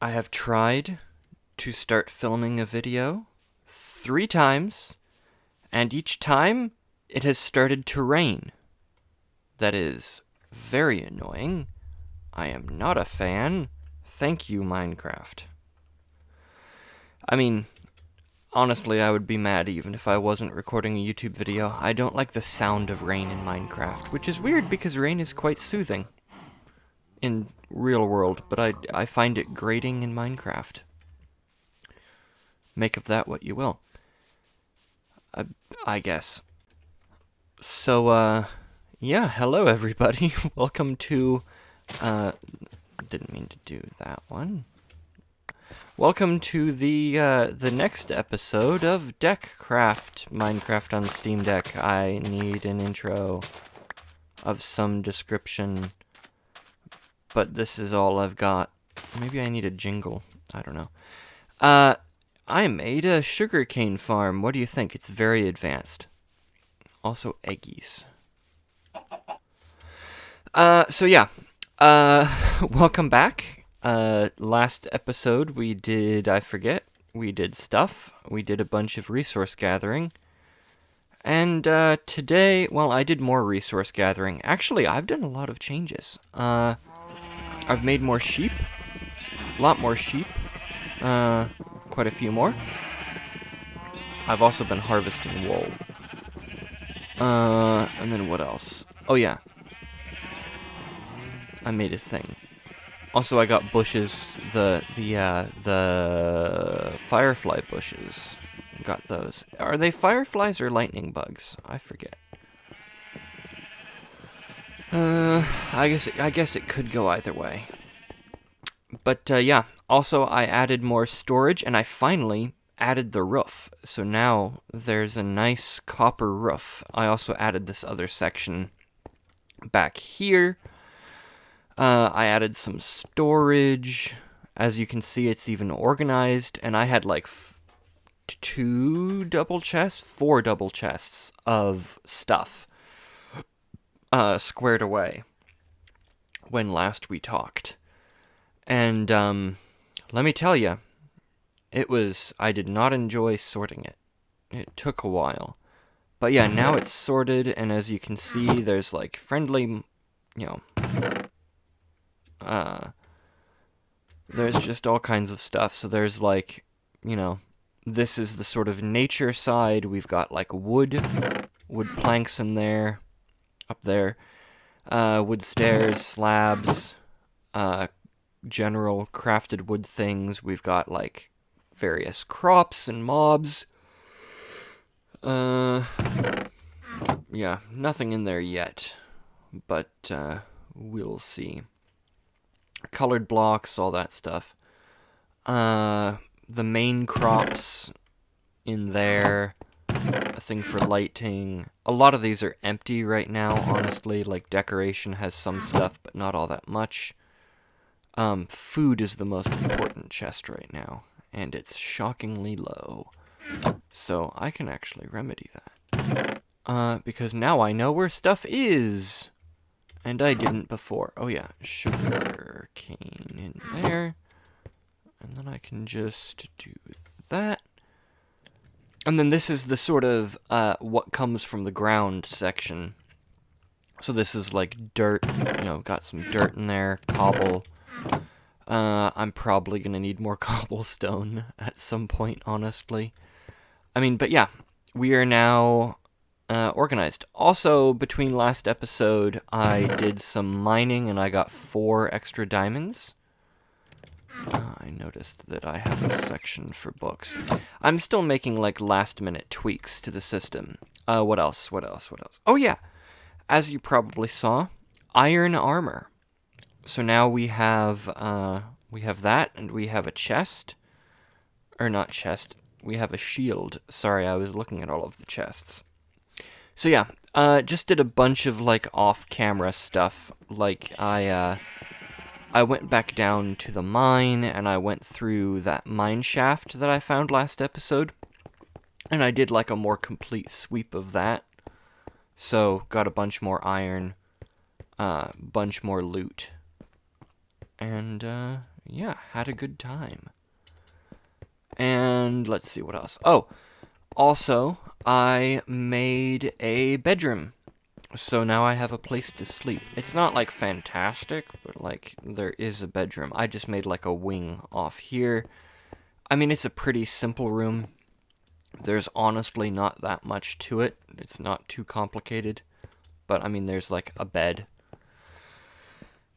I have tried to start filming a video 3 times, and each time it has started to rain. That is very annoying. I am not a fan. Thank you, Minecraft. I mean, honestly, I would be mad even if I wasn't recording a YouTube video. I don't like the sound of rain in Minecraft, which is weird because rain is quite soothing in real world, but I find it grating in Minecraft. Make of that what you will. I guess. So, yeah, hello everybody. Welcome to, didn't mean to do that one. Welcome to the next episode of Deckcraft, Minecraft on Steam Deck. I need an intro of some description, but this is all I've got. Maybe I need a jingle. I don't know. I made a sugarcane farm. What do you think? It's very advanced. Also eggies. So yeah. Welcome back. Last episode we did, we did stuff. We did a bunch of resource gathering. And, today, well, I did more resource gathering. Actually, I've done a lot of changes. I've made more sheep. A lot more sheep. Quite a few more. I've also been harvesting wool. And then what else? Oh yeah. I made a thing. Also, I got bushes, the firefly bushes. Got those. Are they fireflies or lightning bugs? I forget. I guess it could go either way. But, yeah. Also, I added more storage, and I finally added the roof. So now there's a nice copper roof. I also added this other section back here. I added some storage. As you can see, it's even organized. And I had like 4 double chests of stuff squared away when last we talked. And let me tell you, I did not enjoy sorting it. It took a while. But yeah, now it's sorted, and as you can see, there's like friendly, there's just all kinds of stuff. So there's like, this is the sort of nature side. We've got like wood planks in there, up there, wood stairs, slabs, general crafted wood things. We've got like various crops and mobs. Yeah, nothing in there yet, but we'll see. Colored blocks, all that stuff. The main crops in there, a thing for lighting. A lot of these are empty right now, honestly. Like decoration has some stuff, but not all that much. Food is the most important chest right now, and it's shockingly low. So I can actually remedy that. Because now I know where stuff is. And I didn't before. Oh yeah, sugar cane in there. And then I can just do that. And then this is the sort of, what comes from the ground section. So this is like dirt, got some dirt in there, cobble. I'm probably gonna need more cobblestone at some point, honestly. I mean, but yeah, we are now organized. Also, between last episode, I did some mining and I got 4 extra diamonds. I noticed that I have a section for books. I'm still making like last-minute tweaks to the system. What else? Oh yeah, as you probably saw, iron armor. So now we have that, and we have a chest. Or not chest, we have a shield. Sorry, I was looking at all of the chests. So yeah, just did a bunch of like off-camera stuff. Like I went back down to the mine, and I went through that mine shaft that I found last episode. And I did like a more complete sweep of that. So, got a bunch more iron, bunch more loot. And, yeah, had a good time. And let's see what else. Oh, also, I made a bedroom. So now I have a place to sleep. It's not like fantastic, but like there is a bedroom. I just made like a wing off here. I mean, it's a pretty simple room. There's honestly not that much to it. It's not too complicated. But I mean, there's like a bed.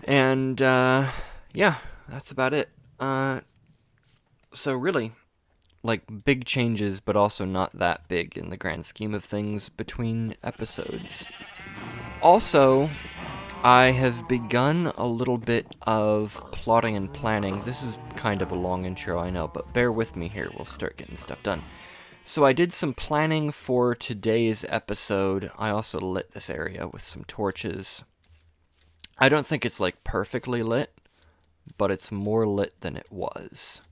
And yeah, that's about it. So really, like big changes, but also not that big in the grand scheme of things between episodes. Also, I have begun a little bit of plotting and planning. This is kind of a long intro, I know, but bear with me here. We'll start getting stuff done. So I did some planning for today's episode. I also lit this area with some torches. I don't think it's like perfectly lit, but it's more lit than it was.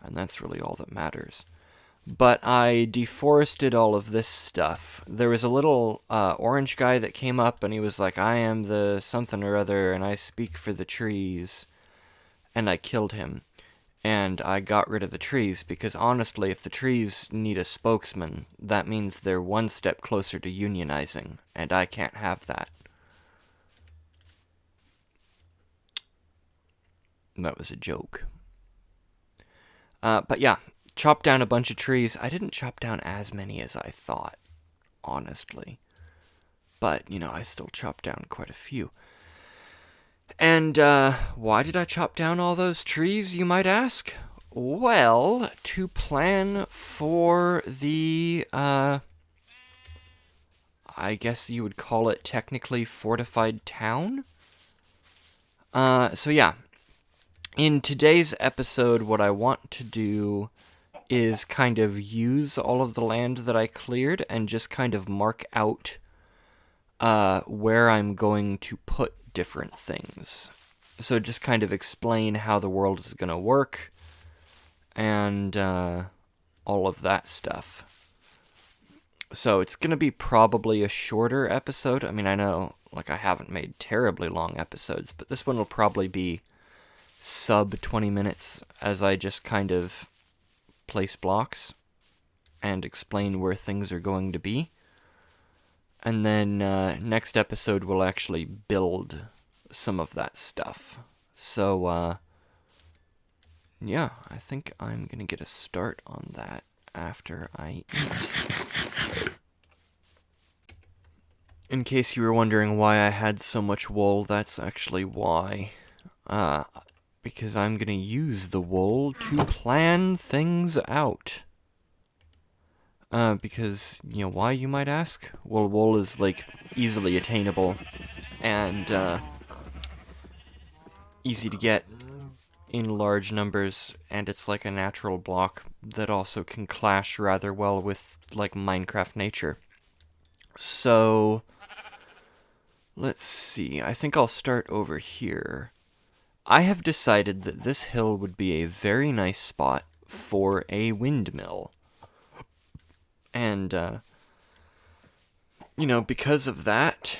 And that's really all that matters. But I deforested all of this stuff. There was a little orange guy that came up and he was like, I am the something or other and I speak for the trees. And I killed him. And I got rid of the trees because honestly, if the trees need a spokesman, that means they're one step closer to unionizing. And I can't have that. That was a joke. But yeah. Chopped down a bunch of trees. I didn't chop down as many as I thought, honestly. But, you know, I still chopped down quite a few. And, why did I chop down all those trees, you might ask? Well, to plan for the, I guess you would call it technically fortified town? So yeah. In today's episode, what I want to do is kind of use all of the land that I cleared and just kind of mark out where I'm going to put different things. So just kind of explain how the world is going to work and all of that stuff. So it's going to be probably a shorter episode. I mean, I know like I haven't made terribly long episodes, but this one will probably be sub 20 minutes as I just kind of place blocks and explain where things are going to be. And then next episode we'll actually build some of that stuff. So yeah, I think I'm gonna get a start on that after I eat. In case you were wondering why I had so much wool, that's actually why. Because I'm going to use the wool to plan things out. Because, you know, why, you might ask? Well, wool is, like, easily attainable and easy to get in large numbers, and it's like a natural block that also can clash rather well with, like, Minecraft nature. So, let's see. I think I'll start over here. I have decided that this hill would be a very nice spot for a windmill. And, you know, because of that,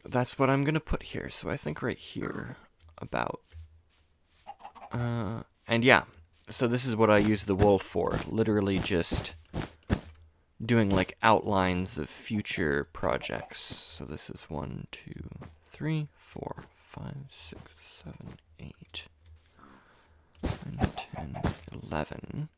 that's what I'm going to put here. So I think right here, about. And yeah, so this is what I use the wool for. Literally just doing, like, outlines of future projects. So this is 1, 2, 3, 4, 5, 6, 7, 8, 9, 10, 11.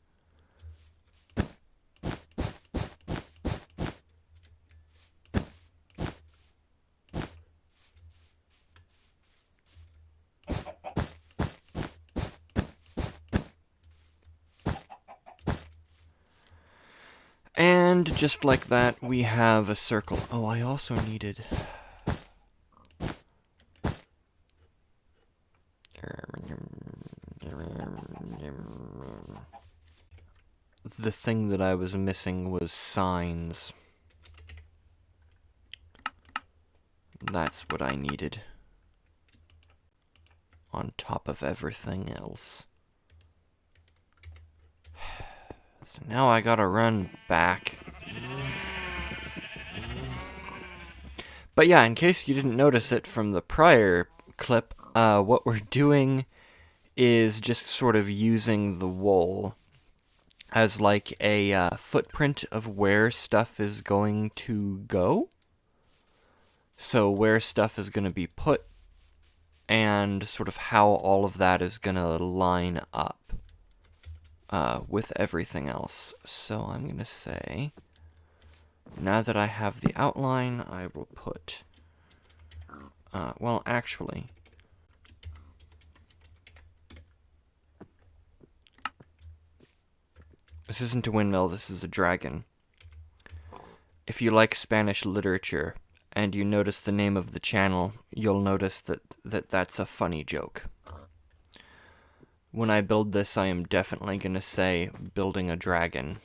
And just like that, we have a circle. Oh, I also needed the thing that I was missing was signs. That's what I needed. On top of everything else. So now I gotta run back. But yeah, in case you didn't notice it from the prior clip, what we're doing is just sort of using the wool as like a footprint of where stuff is going to go. So where stuff is going to be put and sort of how all of that is going to line up with everything else. So I'm going to say, now that I have the outline, I will put, well, actually, this isn't a windmill, this is a dragon. If you like Spanish literature and you notice the name of the channel, you'll notice that's a funny joke. When I build this, I am definitely going to say building a dragon.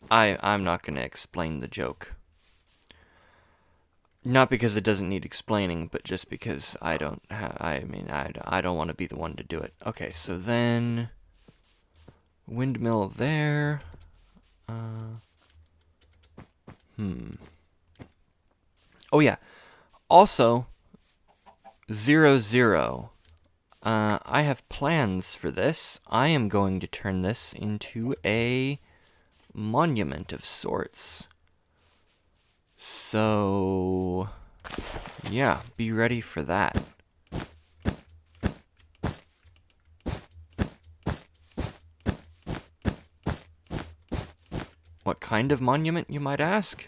I'm not going to explain the joke. Not because it doesn't need explaining, but just because I don't want to be the one to do it. Okay, so then windmill there. Oh yeah. Also, 0, 0. I have plans for this. I am going to turn this into a monument of sorts. So, yeah, be ready for that. What kind of monument, you might ask?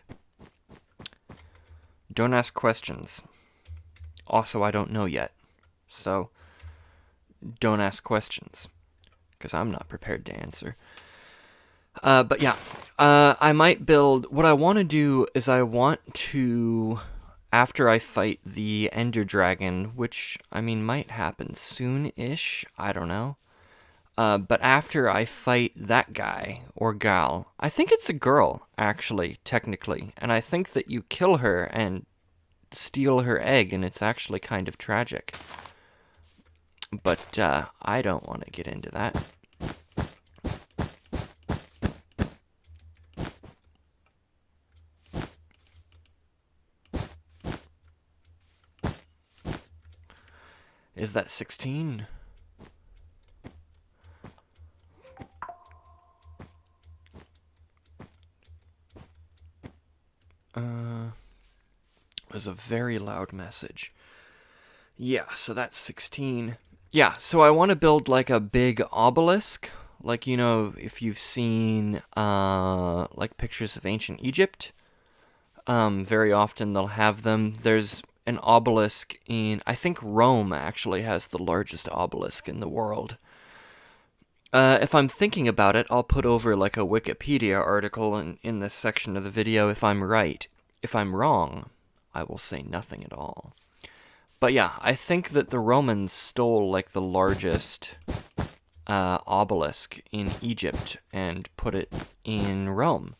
Don't ask questions. Also, I don't know yet. So, don't ask questions, because I'm not prepared to answer. But yeah, I might build... What I want to do is I want to, after I fight the Ender Dragon, which, I mean, might happen soon-ish, I don't know. But after I fight that guy, or gal, I think it's a girl, actually, technically, and I think that you kill her and steal her egg, and it's actually kind of tragic. But, I don't want to get into that. Is that 16? Was a very loud message. Yeah, so that's 16. Yeah, so I want to build like a big obelisk. Like, you know, if you've seen like pictures of ancient Egypt, very often they'll have them. There's an obelisk in, I think Rome actually has the largest obelisk in the world. If I'm thinking about it, I'll put over like a Wikipedia article in this section of the video if I'm right. If I'm wrong, I will say nothing at all. But yeah, I think that the Romans stole like the largest obelisk in Egypt and put it in Rome.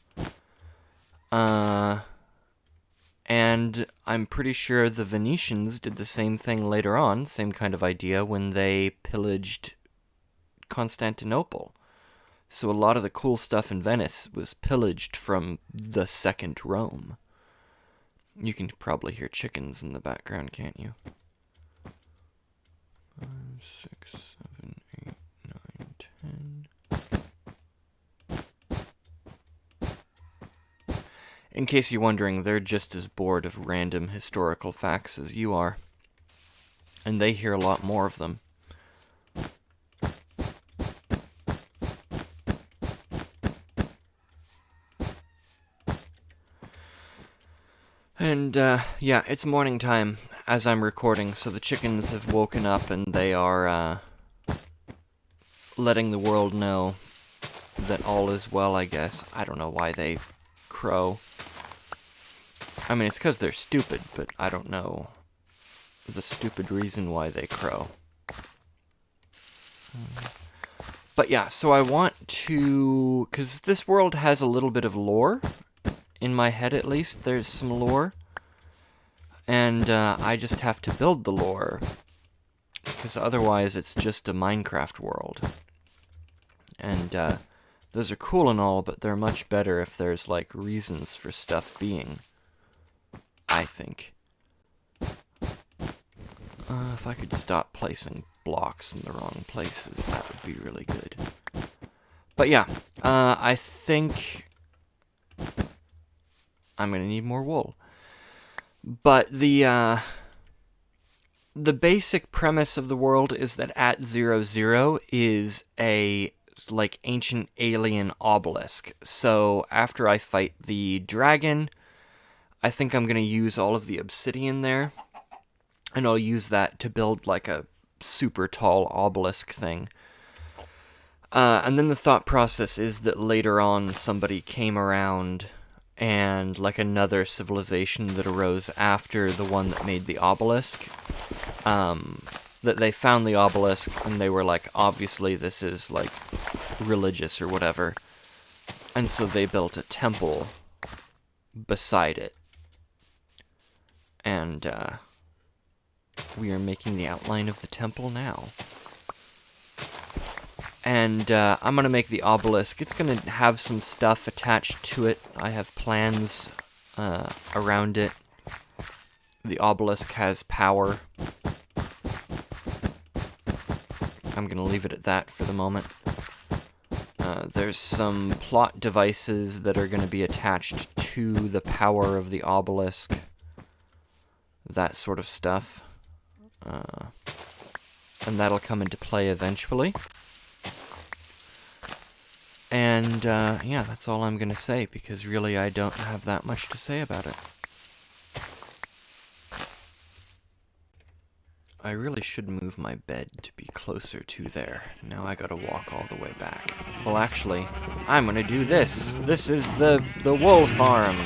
And I'm pretty sure the Venetians did the same thing later on, same kind of idea, when they pillaged Constantinople. So a lot of the cool stuff in Venice was pillaged from the Second Rome. You can probably hear chickens in the background, can't you? 5, 6, 7, 8, 9, 10. In case you're wondering, they're just as bored of random historical facts as you are. And they hear a lot more of them. And, yeah, it's morning time as I'm recording, so the chickens have woken up and they are, letting the world know that all is well, I guess. I don't know why they crow. I mean, it's because they're stupid, but I don't know the stupid reason why they crow. But yeah, so I want to... because this world has a little bit of lore. In my head, at least, there's some lore. And I just have to build the lore. Because otherwise, it's just a Minecraft world. And those are cool and all, but they're much better if there's, like, reasons for stuff being. I think. If I could stop placing blocks in the wrong places, that would be really good. But yeah, I think I'm gonna need more wool. But the basic premise of the world is that at 0, is a like ancient alien obelisk. So after I fight the dragon, I think I'm gonna use all of the obsidian there, and I'll use that to build like a super tall obelisk thing. And then the thought process is that later on somebody came around and like another civilization that arose after the one that made the obelisk, that they found the obelisk and they were like, obviously this is like religious or whatever, and so they built a temple beside it. And we are making the outline of the temple now. And I'm going to make the obelisk. It's going to have some stuff attached to it. I have plans around it. The obelisk has power. I'm going to leave it at that for the moment. There's some plot devices that are going to be attached to the power of the obelisk. That sort of stuff. And that'll come into play eventually. And, yeah, that's all I'm gonna say, because really I don't have that much to say about it. I really should move my bed to be closer to there. Now I gotta walk all the way back. Well, actually, I'm gonna do this. This is the wool farm.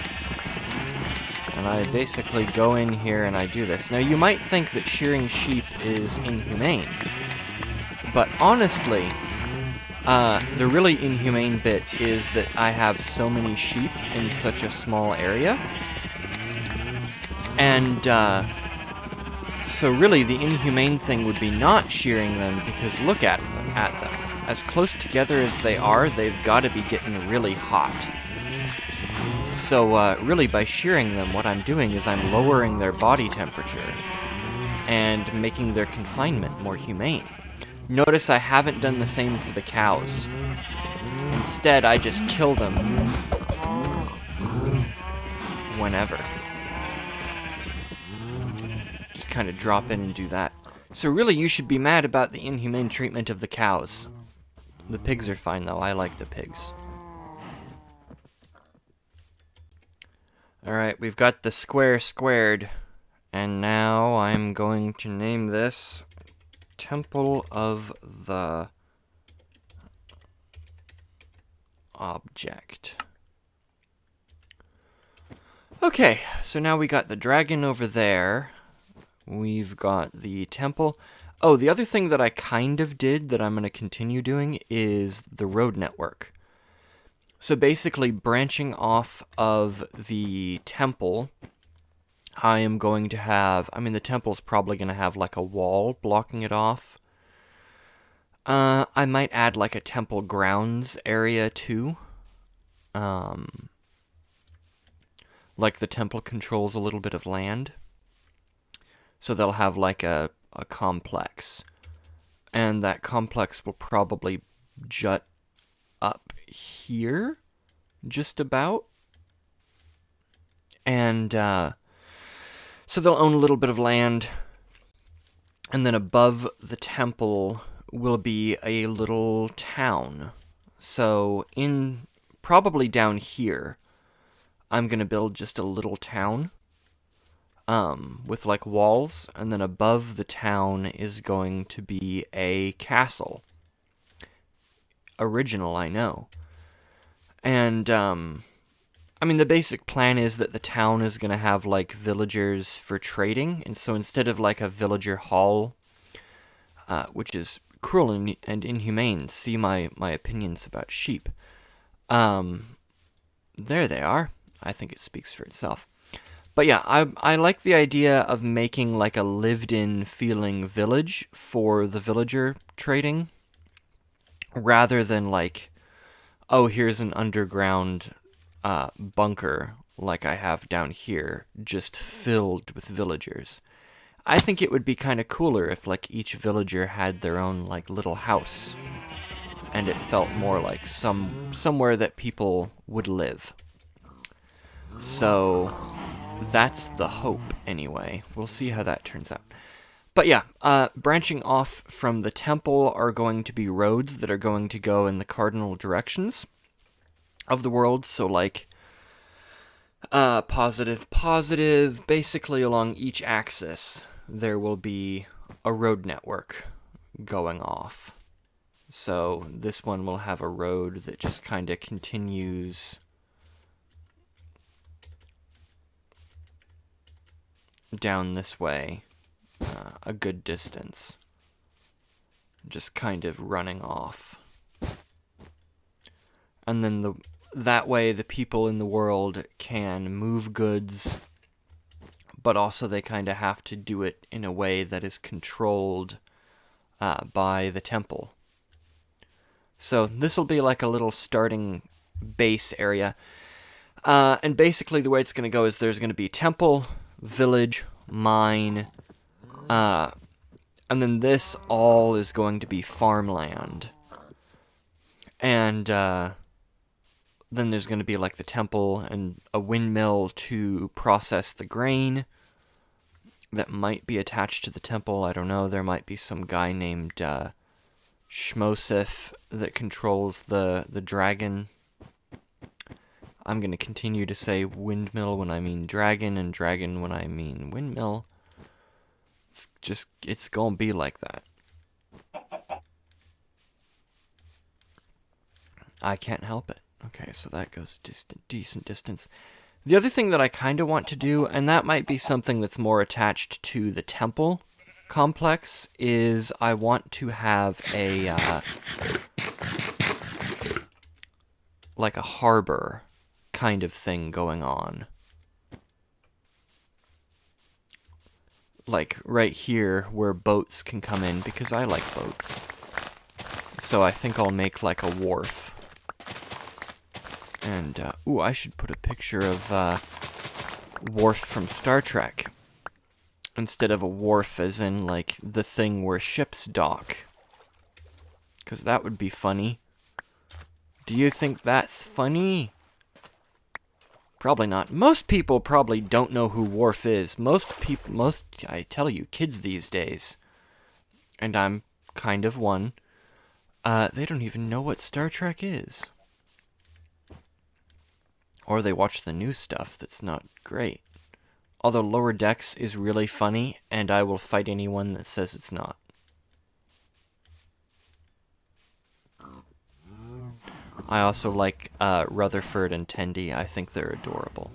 And I basically go in here and I do this. Now, you might think that shearing sheep is inhumane. But honestly, the really inhumane bit is that I have so many sheep in such a small area. And, so really the inhumane thing would be not shearing them, because look at them. As close together as they are, they've got to be getting really hot. So, really by shearing them, what I'm doing is I'm lowering their body temperature and making their confinement more humane. Notice I haven't done the same for the cows. Instead, I just kill them whenever. Just kind of drop in and do that. So really, you should be mad about the inhumane treatment of the cows. The pigs are fine, though. I like the pigs. Alright, we've got the square squared. And now I'm going to name this Temple of the Object. Okay, so now we got the dragon over there. We've got the temple. Oh, the other thing that I kind of did that I'm going to continue doing is the road network. So basically, branching off of the temple, I am going to have, the temple's probably going to have like a wall blocking it off. I might add like a temple grounds area too. Like the temple controls a little bit of land. So they'll have like a complex. And that complex will probably jut up here, just about. And, so they'll own a little bit of land, and then above the temple will be a little town. So probably down here, I'm going to build just a little town, with like walls, and then above the town is going to be a castle. Original, I know. And, the basic plan is that the town is going to have, like, villagers for trading, and so instead of, like, a villager hall, which is cruel and inhumane, see my opinions about sheep. There they are. I think it speaks for itself. But yeah, I like the idea of making, like, a lived-in feeling village for the villager trading, rather than, like, oh, here's an underground bunker like I have down here, just filled with villagers. I think it would be kind of cooler if, like, each villager had their own, like, little house. And it felt more like somewhere that people would live. So, that's the hope, anyway. We'll see how that turns out. But yeah, branching off from the temple are going to be roads that are going to go in the cardinal directions of the world. So, like, positive, positive, basically along each axis, there will be a road network going off. So this one will have a road that just kind of continues down this way a good distance, just kind of running off. And then that way the people in the world can move goods, but also they kind of have to do it in a way that is controlled by the temple. So this will be like a little starting base area. And basically the way it's going to go is there's going to be temple, village, mine, and then this all is going to be farmland. And then there's going to be like the temple and a windmill to process the grain that might be attached to the temple. I don't know. There might be some guy named Shmosif that controls the dragon. I'm going to continue to say windmill when I mean dragon, and dragon when I mean windmill. It's going to be like that. I can't help it. Okay, so that goes a decent distance. The other thing that I kind of want to do, and that might be something that's more attached to the temple complex, is I want to have a like a harbor kind of thing going on. Like right here where boats can come in, because I like boats. So I think I'll make like a wharf. And, ooh, I should put a picture of Worf from Star Trek. Instead of a wharf as in, like, the thing where ships dock. Because that would be funny. Do you think that's funny? Probably not. Most people probably don't know who Worf is. I tell you, kids these days, and I'm kind of one, they don't even know what Star Trek is. Or they watch the new stuff that's not great. Although Lower Decks is really funny, and I will fight anyone that says it's not. I also like Rutherford and Tendi. I think they're adorable.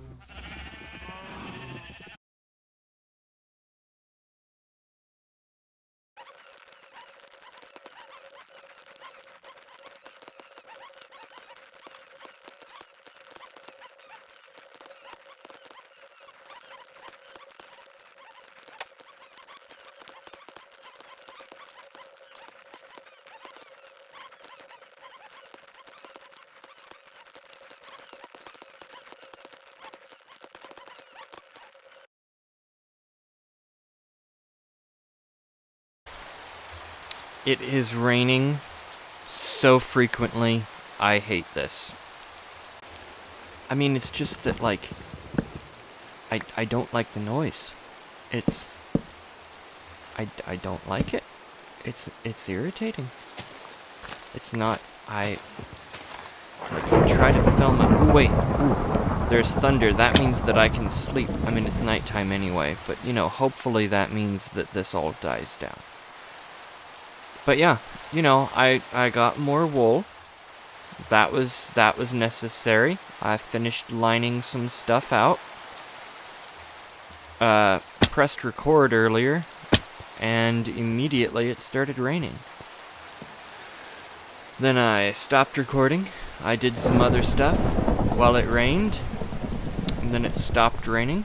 It is raining so frequently. I hate this. I mean, it's just that, like, I don't like the noise. I don't like it. It's irritating. It's not, I try to film it. Ooh, wait. Ooh, there's thunder. That means that I can sleep. I mean, it's nighttime anyway, but, you know, hopefully that means that this all dies down. But yeah, you know, I got more wool. That was necessary. I finished lining some stuff out. Pressed record earlier, and immediately it started raining. Then I stopped recording. I did some other stuff while it rained, and then it stopped raining.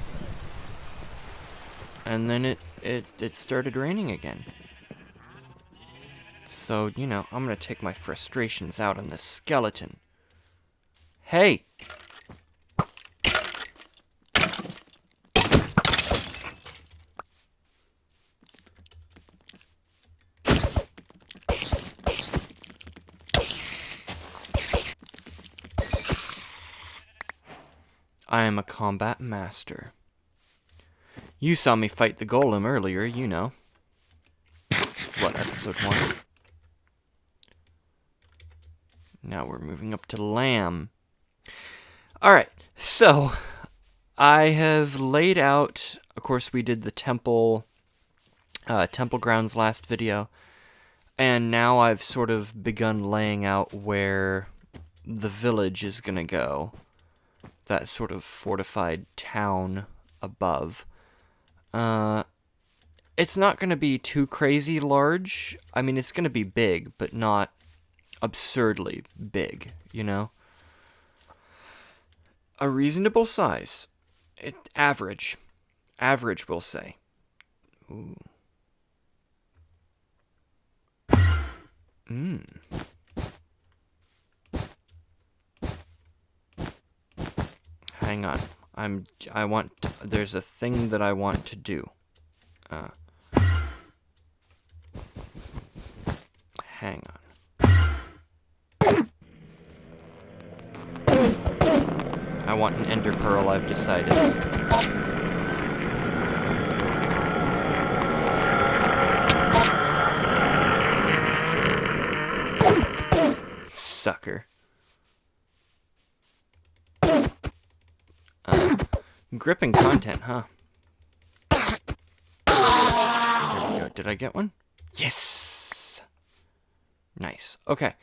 And then it started raining again. So, you know, I'm gonna take my frustrations out on this skeleton. Hey! I am a combat master. You saw me fight the golem earlier, you know. It's what, episode 1? Now we're moving up to lamb. Alright, so I have laid out, of course we did the temple grounds last video, and now I've sort of begun laying out where the village is gonna go. That sort of fortified town above. It's not gonna be too crazy large. I mean, it's gonna be big, but not absurdly big, you know? A reasonable size. Average. Average, we'll say. Ooh. Hang on. There's a thing that I want to do. Hang on. I want an ender pearl, I've decided. Sucker. Gripping content, huh? There we go. Did I get one? Yes! Nice. Okay.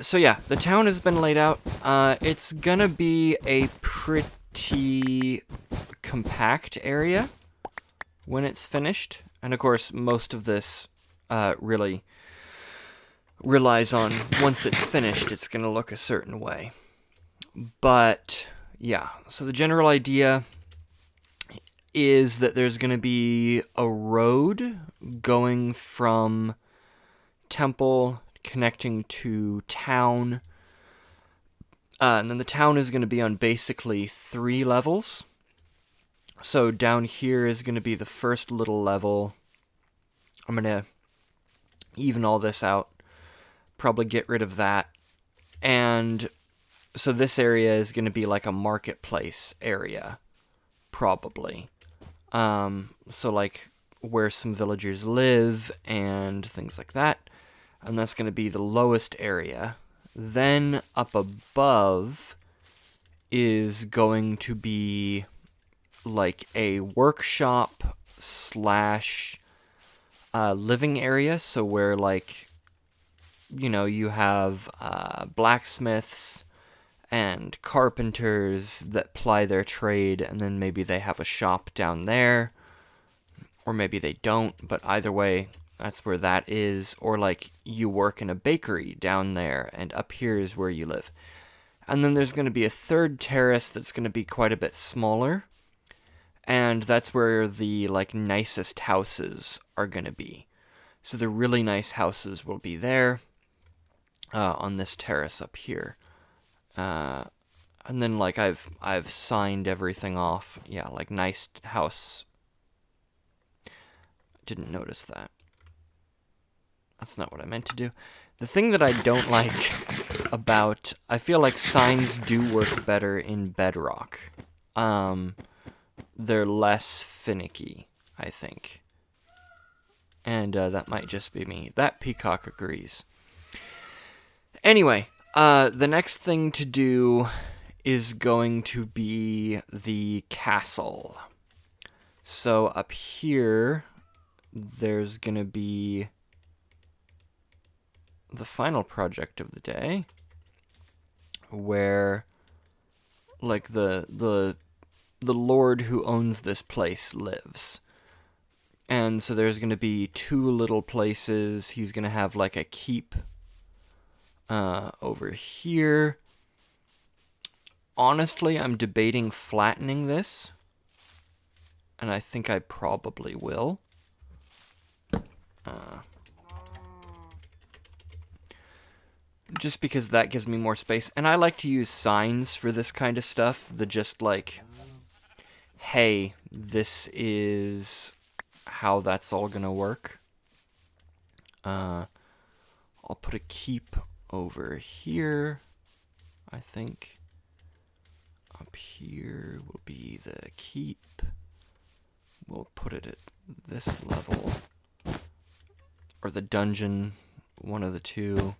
So yeah, the town has been laid out. It's gonna be a pretty compact area when it's finished. And of course, most of this really relies on, once it's finished, it's gonna look a certain way. But yeah, so the general idea is that there's gonna be a road going from temple connecting to town, and then the town is going to be on basically 3 levels. So down here is going to be the first little level. I'm going to even all this out, probably get rid of that, and so this area is going to be like a marketplace area, probably. So like where some villagers live and things like that. And that's going to be the lowest area. Then up above is going to be like a workshop slash living area. So where, like, you know, you have blacksmiths and carpenters that ply their trade, and then maybe they have a shop down there, or maybe they don't, but either way, that's where that is. Or like you work in a bakery down there, and up here is where you live. And then there's going to be a third terrace that's going to be quite a bit smaller, and that's where the like nicest houses are going to be. So the really nice houses will be there on this terrace up here. And then like I've signed everything off. Yeah, like nice house. Didn't notice that. That's not what I meant to do. The thing that I don't like about... I feel like signs do work better in Bedrock. They're less finicky, I think. And that might just be me. That peacock agrees. Anyway, the next thing to do is going to be the castle. So up here, there's going to be the final project of the day, where like the lord who owns this place lives. And so there's going to be 2 little places. He's going to have like a keep over here. Honestly, I'm debating flattening this, and I think I probably will. Just because that gives me more space. And I like to use signs for this kind of stuff. The just like, hey, this is how that's all gonna work. I'll put a keep over here, I think. Up here will be the keep. We'll put it at this level. Or the dungeon, one of the two.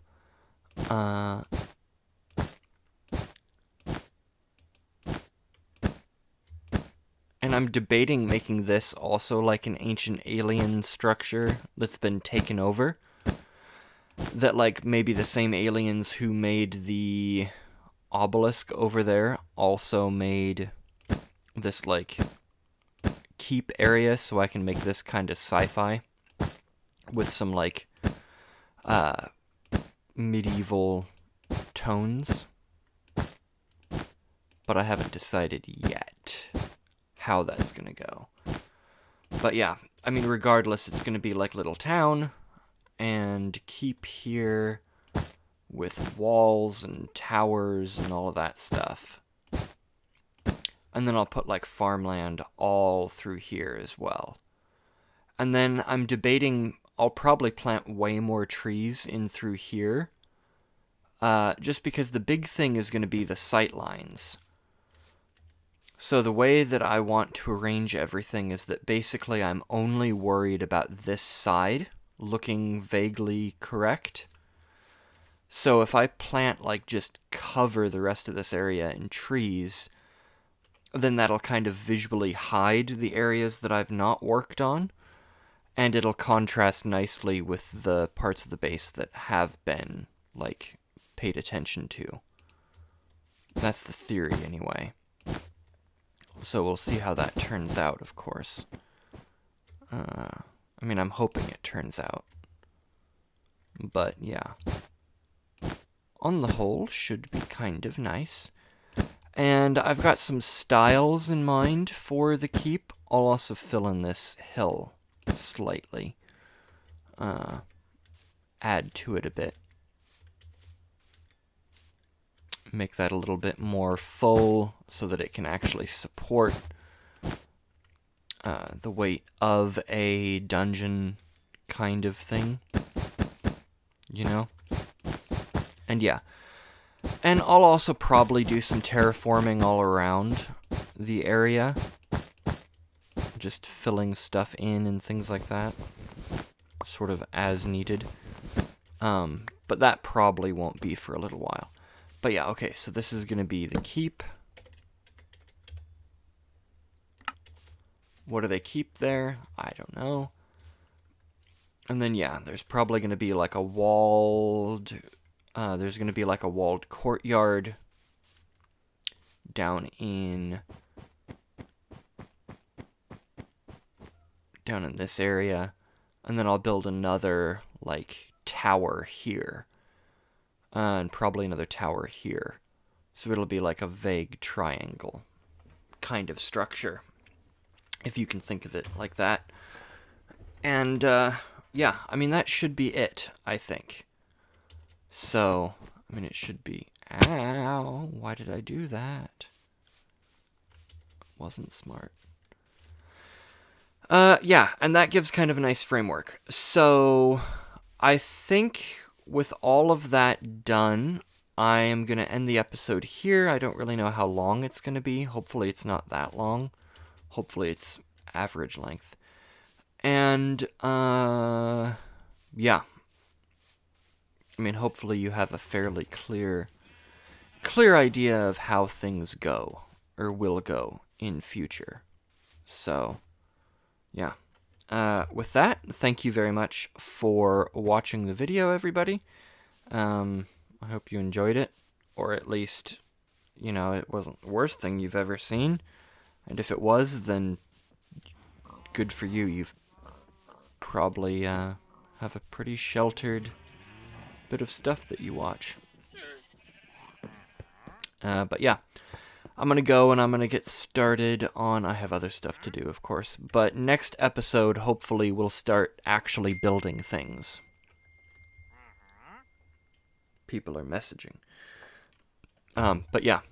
And I'm debating making this also like an ancient alien structure that's been taken over. That, like, maybe the same aliens who made the obelisk over there also made this, like, keep area, so I can make this kind of sci-fi with some, like, medieval tones. But I haven't decided yet how that's gonna go. But yeah, I mean, regardless, it's gonna be like little town, and keep here with walls and towers and all of that stuff. And then I'll put like farmland all through here as well. And then I'm debating, I'll probably plant way more trees in through here. Just because the big thing is going to be the sight lines. So the way that I want to arrange everything is that basically I'm only worried about this side looking vaguely correct. So if I plant, like, just cover the rest of this area in trees, then that'll kind of visually hide the areas that I've not worked on, and it'll contrast nicely with the parts of the base that have been, like, paid attention to. That's the theory, anyway. So we'll see how that turns out, of course. I mean, I'm hoping it turns out. But, yeah. On the whole, should be kind of nice. And I've got some styles in mind for the keep. I'll also fill in this hill slightly. Add to it a bit. Make that a little bit more full so that it can actually support the weight of a dungeon kind of thing. You know? And yeah. And I'll also probably do some terraforming all around the area. Just filling stuff in and things like that. Sort of as needed. But that probably won't be for a little while. But yeah, okay, so this is going to be the keep. What do they keep there? I don't know. And then, yeah, there's probably going to be like a walled... there's going to be like a walled courtyard down in this area. And then I'll build another, like, tower here. And probably another tower here. So it'll be like a vague triangle kind of structure, if you can think of it like that. And, yeah, I mean, that should be it, I think. So, I mean, it should be... Ow, why did I do that? Wasn't smart. Yeah, and that gives kind of a nice framework. So, I think with all of that done, I am going to end the episode here. I don't really know how long it's going to be. Hopefully it's not that long. Hopefully it's average length. And, yeah. I mean, hopefully you have a fairly clear idea of how things go, or will go, in future. So, yeah. With that, thank you very much for watching the video, everybody. I hope you enjoyed it, or at least, you know, it wasn't the worst thing you've ever seen. And if it was, then good for you. You've probably have a pretty sheltered bit of stuff that you watch. But yeah. I'm going to go and I'm going to get started on... I have other stuff to do, of course. But next episode, hopefully, we'll start actually building things. People are messaging. But yeah.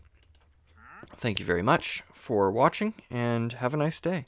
Thank you very much for watching, and have a nice day.